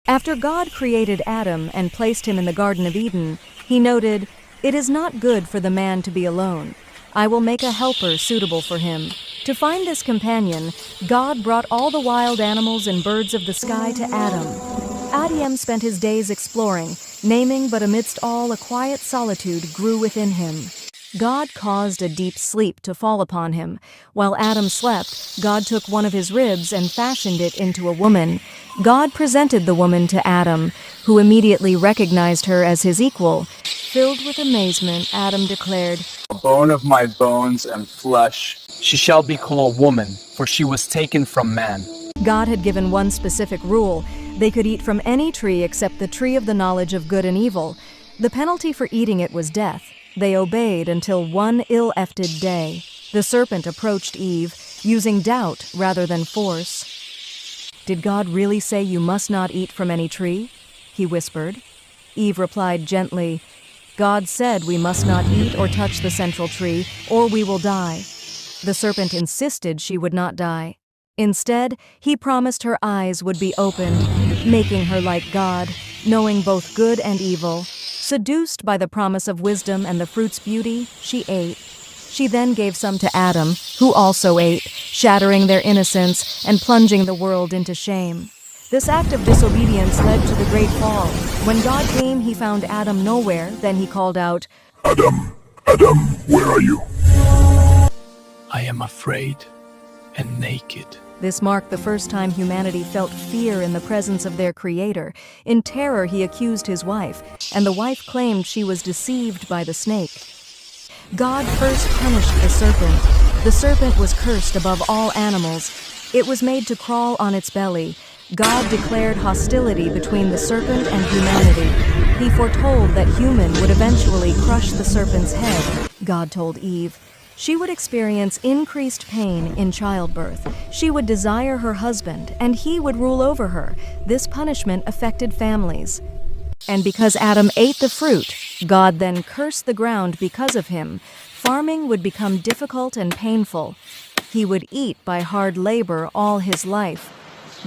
After God created Adam and placed him in the Garden of Eden, he noted, "It is not good for the man to be alone. I will make a helper suitable for him." To find this companion, God brought all the wild animals and birds of the sky to Adam. Adam spent his days exploring, naming, but amidst all a quiet solitude grew within him. God caused a deep sleep to fall upon him. While Adam slept, God took one of his ribs and fashioned it into a woman. God presented the woman to Adam, who immediately recognized her as his equal. Filled with amazement, Adam declared, "A bone of my bones and flesh. She shall be called woman, for she was taken from man." God had given one specific rule. They could eat from any tree except the tree of the knowledge of good and evil. The penalty for eating it was death. They obeyed until one ill-efted day. The serpent approached Eve, using doubt rather than force. "Did God really say you must not eat from any tree?" he whispered. Eve replied gently, "God said we must not eat or touch the central tree, or we will die." The serpent insisted she would not die. Instead, he promised her eyes would be opened, making her like God, knowing both good and evil. Seduced by the promise of wisdom and the fruit's beauty, she ate. She then gave some to Adam, who also ate, shattering their innocence and plunging the world into shame. This act of disobedience led to the great fall. When God came, he found Adam nowhere. Then he called out, Adam, Adam, where are you? I am afraid and naked. This marked the first time humanity felt fear in the presence of their Creator. In terror, he accused his wife, and the wife claimed she was deceived by the snake. God first punished the serpent. The serpent was cursed above all animals. It was made to crawl on its belly. God declared hostility between the serpent and humanity. He foretold that human would eventually crush the serpent's head. God told Eve, she would experience increased pain in childbirth. She would desire her husband, and he would rule over her. This punishment affected families. And because Adam ate the fruit, God then cursed the ground because of him. Farming would become difficult and painful. He would eat by hard labor all his life.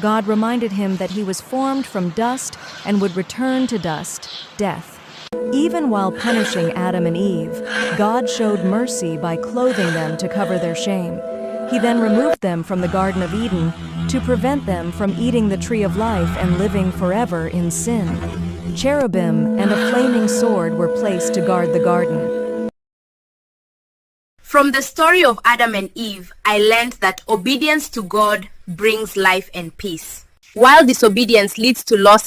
God reminded him that he was formed from dust and would return to dust, death. Even while punishing Adam and Eve, God showed mercy by clothing them to cover their shame. He then removed them from the Garden of Eden to prevent them from eating the tree of life and living forever in sin. Cherubim and a flaming sword were placed to guard the garden. From the story of Adam and Eve, I learned that obedience to God brings life and peace, while disobedience leads to loss